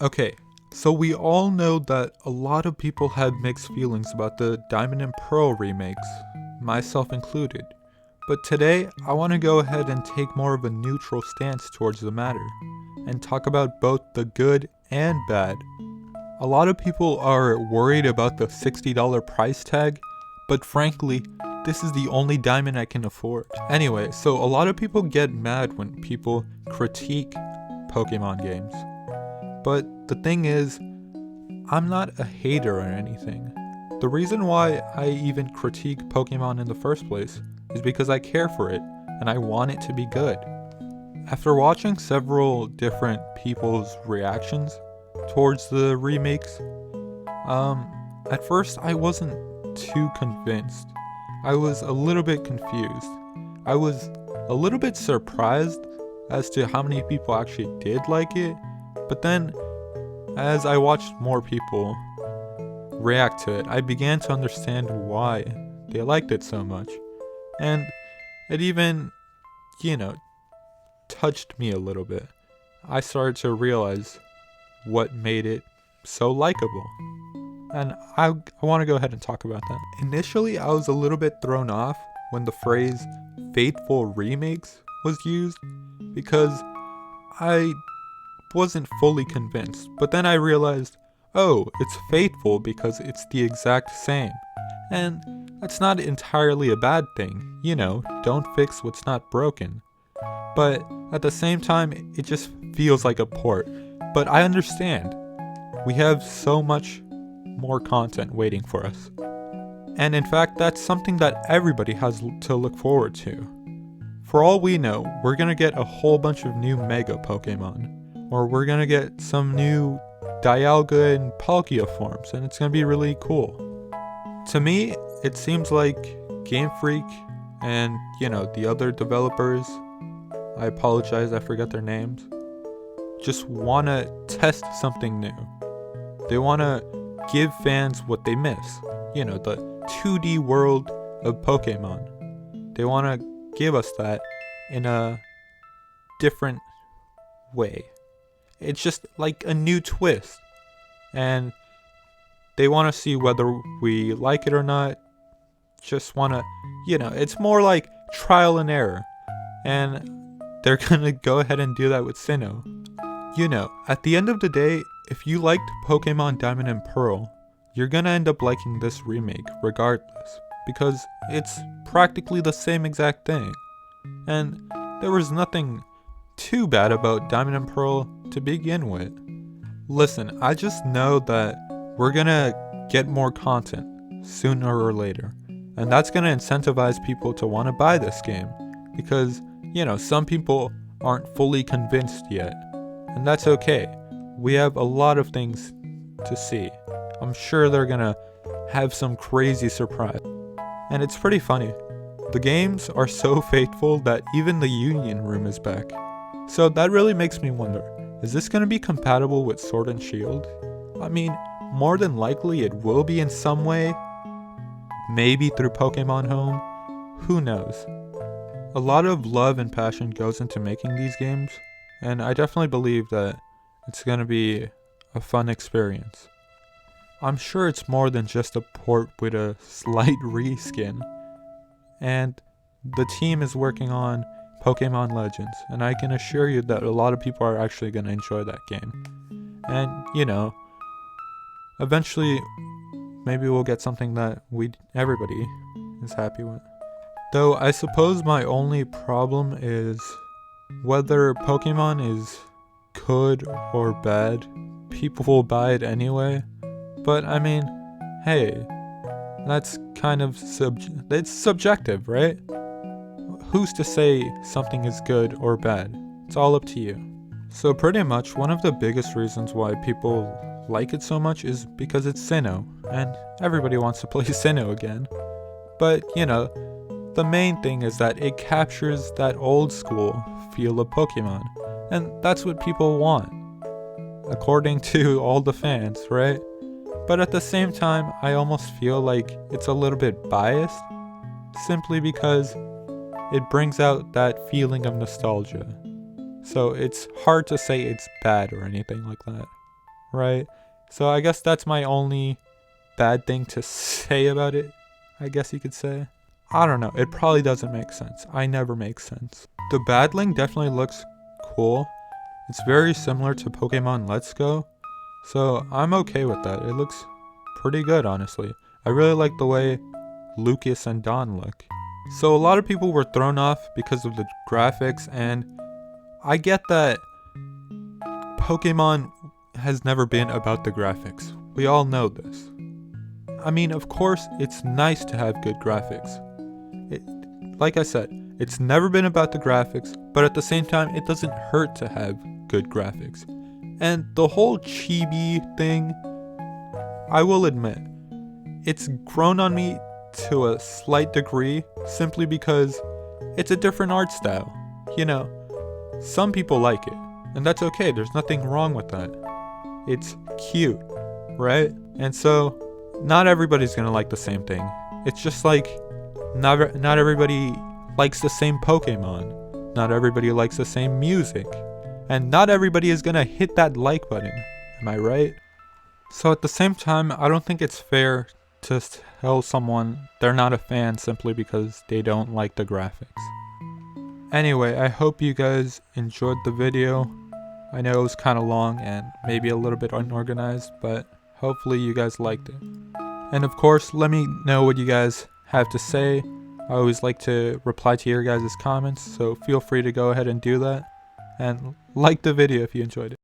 Okay, so we all know that a lot of people had mixed feelings about the Diamond and Pearl remakes, myself included. But today, I want to go ahead and take more of a neutral stance towards the matter, and talk about both the good and bad. A lot of people are worried about the $60 price tag, but frankly, this is the only diamond I can afford. Anyway, so a lot of people get mad when people critique Pokemon games. But the thing is, I'm not a hater or anything. The reason why I even critique Pokemon in the first place is because I care for it and I want it to be good. After watching several different people's reactions towards the remakes, at first I wasn't too convinced. I was a little bit confused. I was a little bit surprised as to how many people actually did like it, but then as I watched more people react to it, I began to understand why they liked it so much. And it even, you know, touched me a little bit. I started to realize what made it so likable. And I want to go ahead and talk about that. Initially, I was a little bit thrown off when the phrase faithful remakes was used because I wasn't fully convinced. But then I realized, oh, it's faithful because it's the exact same. And that's not entirely a bad thing. Don't fix what's not broken. But at the same time, it just feels like a port. But I understand. We have so much more content waiting for us. And in fact, that's something that everybody has to look forward to. For all we know, we're gonna get a whole bunch of new Mega Pokemon. Or we're gonna get some new Dialga and Palkia forms, and it's gonna be really cool. To me, it seems like Game Freak and, the other developers, I apologize, I forgot their names, just wanna test something new. They wanna give fans what they miss. The 2D world of Pokemon. They wanna give us that in a different way. It's just like a new twist. And they want to see whether we like it or not. Just want to, it's more like trial and error. And they're going to go ahead and do that with Sinnoh. At the end of the day, if you liked Pokemon Diamond and Pearl, you're going to end up liking this remake regardless. Because it's practically the same exact thing. And there was nothing too bad about Diamond and Pearl to begin with. Listen, I just know that we're gonna get more content sooner or later, and that's gonna incentivize people to want to buy this game because, some people aren't fully convinced yet, and that's okay. We have a lot of things to see. I'm sure they're gonna have some crazy surprise, and it's pretty funny. The games are so faithful that even the Union Room is back. So that really makes me wonder, is this going to be compatible with Sword and Shield? I mean, more than likely it will be in some way. Maybe through Pokemon Home. Who knows? A lot of love and passion goes into making these games, and I definitely believe that it's going to be a fun experience. I'm sure it's more than just a port with a slight reskin. And the team is working on Pokemon Legends, and I can assure you that a lot of people are actually going to enjoy that game. And, eventually, maybe we'll get something that everybody is happy with. Though I suppose my only problem is whether Pokemon is good or bad. People will buy it anyway. But I mean, hey, that's kind of it's subjective, right? Who's to say something is good or bad? It's all up to you. So pretty much one of the biggest reasons why people like it so much is because it's Sinnoh, and everybody wants to play Sinnoh again. But, the main thing is that it captures that old school feel of Pokemon, and that's what people want, according to all the fans, right? But at the same time, I almost feel like it's a little bit biased, simply because it brings out that feeling of nostalgia. So it's hard to say it's bad or anything like that. right? So I guess that's my only bad thing to say about it, I guess you could say. I don't know, it probably doesn't make sense. I never make sense. The battling definitely looks cool. It's very similar to Pokemon Let's Go, so I'm okay with that. It looks pretty good, honestly. I really like the way Lucas and Dawn look. So a lot of people were thrown off because of the graphics, and I get that Pokemon has never been about the graphics. We all know this. I mean, of course, it's nice to have good graphics. Like I said, it's never been about the graphics, but at the same time, it doesn't hurt to have good graphics. And the whole chibi thing, I will admit, it's grown on me to a slight degree simply because it's a different art style. You know, some people like it, and that's okay. There's nothing wrong with that. It's cute, right? And so, not everybody's gonna like the same thing. It's just like, not everybody likes the same Pokemon. Not everybody likes the same music. And not everybody is gonna hit that like button. Am I right? So at the same time, I don't think it's fair to tell someone they're not a fan simply because they don't like the graphics. Anyway, I hope you guys enjoyed the video. I know it was kind of long and maybe a little bit unorganized, but hopefully you guys liked it. And of course, let me know what you guys have to say. I always like to reply to your guys' comments, so feel free to go ahead and do that. And like the video if you enjoyed it.